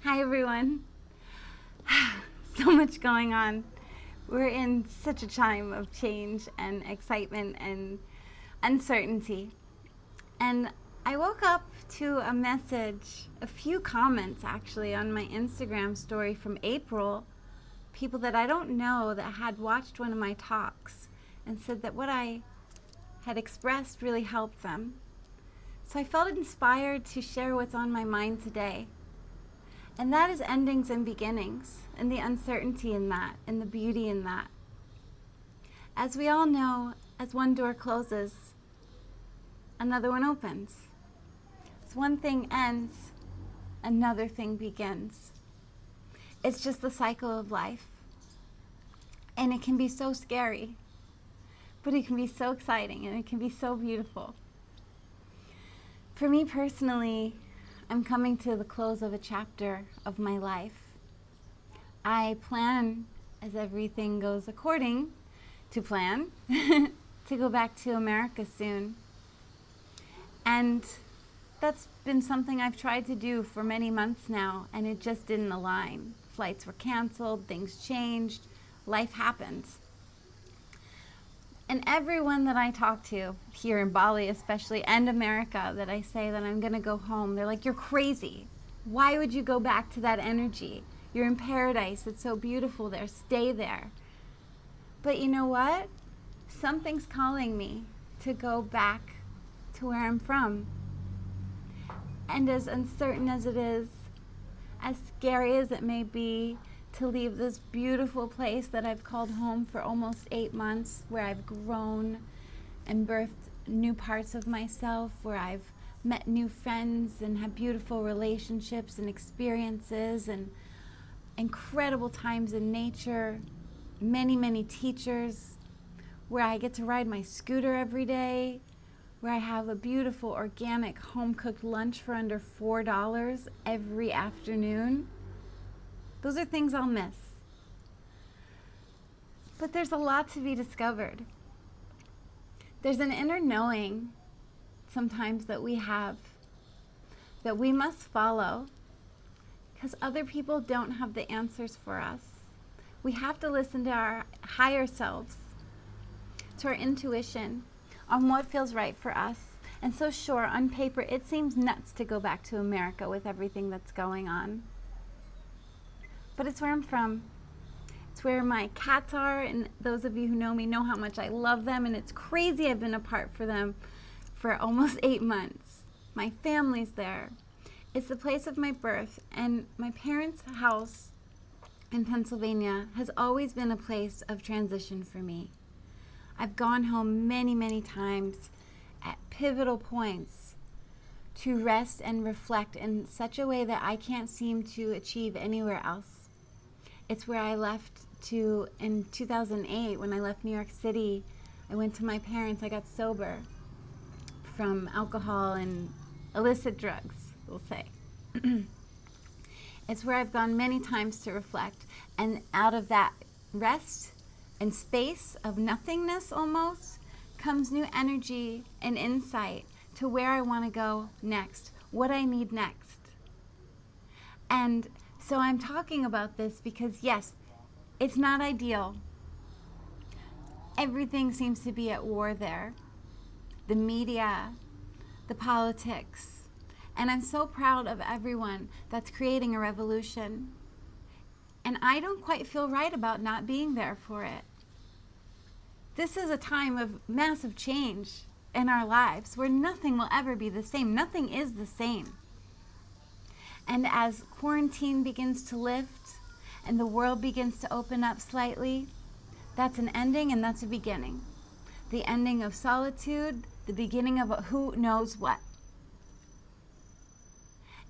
Hi everyone. So much going on. We're in such a time of change and excitement and uncertainty. And I woke up to a message, a few comments actually on my Instagram story from April, people that I don't know that had watched one of my talks and said that what I had expressed really helped them. So I felt inspired to share what's on my mind today. And that is endings and beginnings, and the uncertainty in that, and the beauty in that. As we all know, as one door closes, another one opens. As one thing ends, another thing begins. It's just the cycle of life. And it can be so scary, but it can be so exciting, and it can be so beautiful. For me personally, I'm coming to the close of a chapter of my life. I plan, as everything goes according to plan, to go back to America soon. And that's been something I've tried to do for many months now, and it just didn't align. Flights were canceled, things changed, life happened. And everyone that I talk to, here in Bali especially, and America, that I say that I'm going to go home, they're like, you're crazy. Why would you go back to that energy? You're in paradise. It's so beautiful there. Stay there. But you know what? Something's calling me to go back to where I'm from. And as uncertain as it is, as scary as it may be, to leave this beautiful place that I've called home for almost 8 months, where I've grown and birthed new parts of myself, where I've met new friends and had beautiful relationships and experiences and incredible times in nature, many teachers, where I get to ride my scooter every day, where I have a beautiful organic home-cooked lunch for under $4 every afternoon. Those are things I'll miss. But there's a lot to be discovered. There's an inner knowing sometimes that we have, that we must follow, because other people don't have the answers for us. We have to listen to our higher selves, to our intuition, on what feels right for us. And so sure, on paper, it seems nuts to go back to America with everything that's going on. But it's where I'm from. It's where my cats are, and those of you who know me know how much I love them, and it's crazy I've been apart from them for almost 8 months. My family's there. It's the place of my birth, and my parents' house in Pennsylvania has always been a place of transition for me. I've gone home many times at pivotal points to rest and reflect in such a way that I can't seem to achieve anywhere else. It's where I left to in 2008 when I left New York City. I went to my parents. I got sober from alcohol and illicit drugs, we'll say. It's where I've gone many times to reflect. And out of that rest and space of nothingness almost comes new energy and insight to where I want to go next, what I need next. And so I'm talking about this because, yes, it's not ideal. Everything seems to be at war there. The media, the politics. And I'm so proud of everyone that's creating a revolution. And I don't quite feel right about not being there for it. This is a time of massive change in our lives where nothing will ever be the same. Nothing is the same. And as quarantine begins to lift and the world begins to open up slightly, that's an ending and that's a beginning. The ending of solitude, the beginning of who knows what.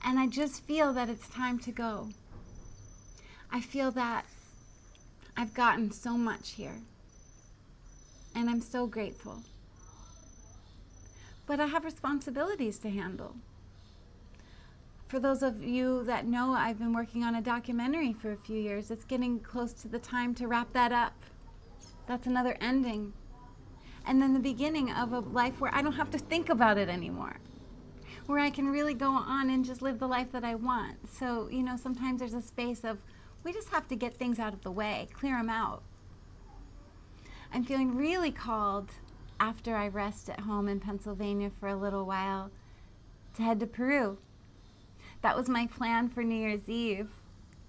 And I just feel that it's time to go. I feel that I've gotten so much here. And I'm so grateful. But I have responsibilities to handle. For those of you that know, I've been working on a documentary for a few years. It's getting close to the time to wrap that up. That's another ending. And then the beginning of a life where I don't have to think about it anymore. where I can really go on and just live the life that I want. So, sometimes there's a space of, we just have to get things out of the way, clear them out. I'm feeling really called, after I rest at home in Pennsylvania for a little while, to head to Peru. That was my plan for New Year's Eve,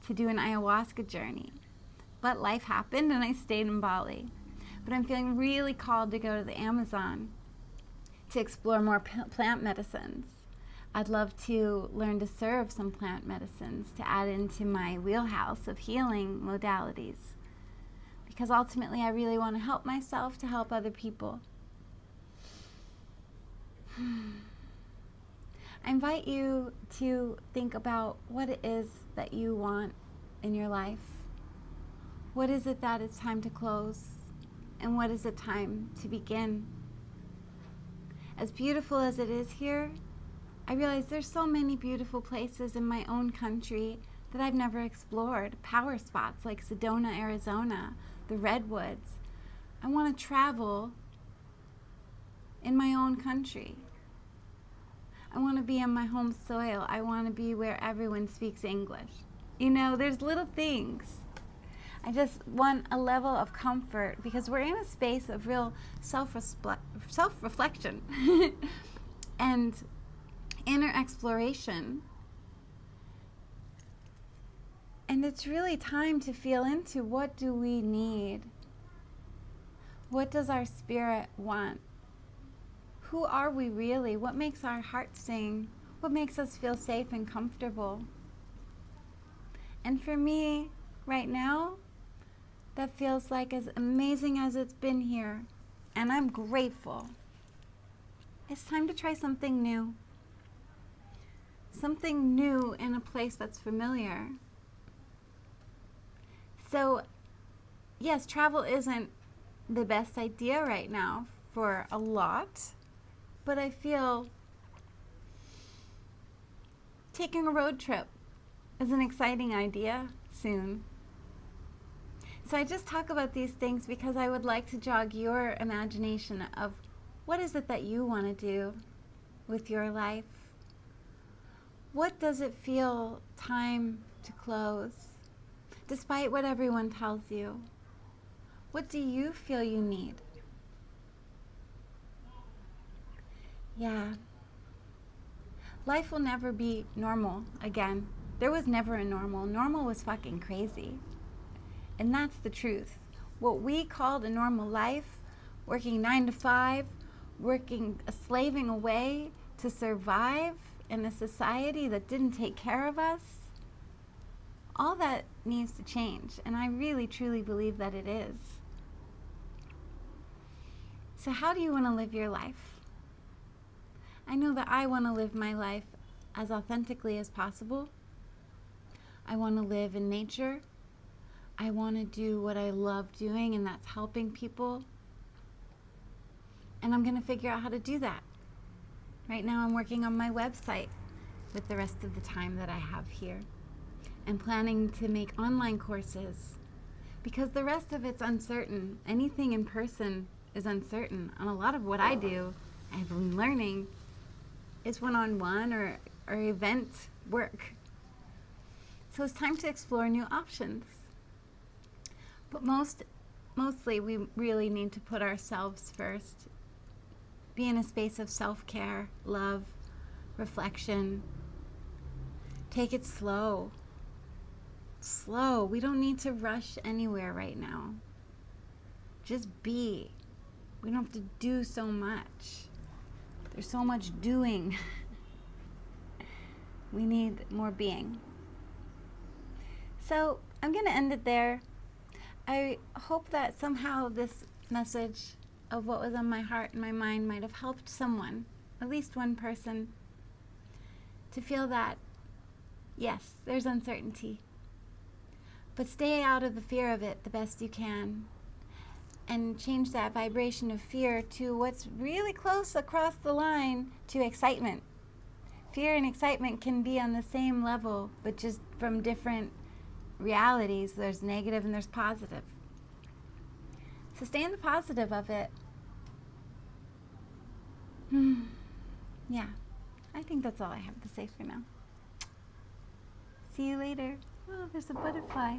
to do an ayahuasca journey. But life happened and I stayed in Bali. But I'm feeling really called to go to the Amazon to explore more plant medicines. I'd love to learn to serve some plant medicines to add into my wheelhouse of healing modalities. Because ultimately I really want to help myself to help other people. I invite you to think about what it is that you want in your life. What is it that it's time to close? And what is it time to begin? As beautiful as it is here, I realize there's so many beautiful places in my own country that I've never explored. Power spots like Sedona, Arizona, the Redwoods. I want to travel in my own country. I want to be on my home soil. I want to be where everyone speaks English. There's little things. I just want a level of comfort because we're in a space of real self-reflection and inner exploration. And it's really time to feel into, what do we need? What does our spirit want? Who are we really? What makes our heart sing? What makes us feel safe and comfortable? And for me, right now, that feels like as amazing as it's been here. And I'm grateful. It's time to try something new. Something new in a place that's familiar. So, yes, travel isn't the best idea right now for a lot, but I feel taking a road trip is an exciting idea soon. So I just talk about these things because I would like to jog your imagination of, what is it that you want to do with your life? What does it feel time to close, despite what everyone tells you? What do you feel you need? Yeah. Life will never be normal again. There was never a normal. Normal was fucking crazy. And that's the truth. What we called a normal life, working 9 to 5, slaving away to survive in a society that didn't take care of us, all that needs to change. And I really, truly believe that it is. So how do you want to live your life? I know that I want to live my life as authentically as possible. I want to live in nature. I want to do what I love doing, and that's helping people. And I'm going to figure out how to do that. Right now I'm working on my website with the rest of the time that I have here. And planning to make online courses because the rest of it's uncertain. Anything in person is uncertain. And a lot of what I do, I've been learning, is one-on-one or event work. So it's time to explore new options. But mostly we really need to put ourselves first. Be in a space of self-care, love, reflection. Take it slow. Slow. We don't need to rush anywhere right now. Just be. We don't have to do so much. There's so much doing. We need more being. So I'm going to end it there. I hope that somehow this message of what was on my heart and my mind might have helped someone, at least one person, to feel that, yes, there's uncertainty. But stay out of the fear of it the best you can and change that vibration of fear to what's really close across the line to excitement. Fear and excitement can be on the same level, but just from different realities. There's negative and there's positive. So stay in the positive of it. Yeah, I think that's all I have to say for now. See you later. Oh, there's a butterfly.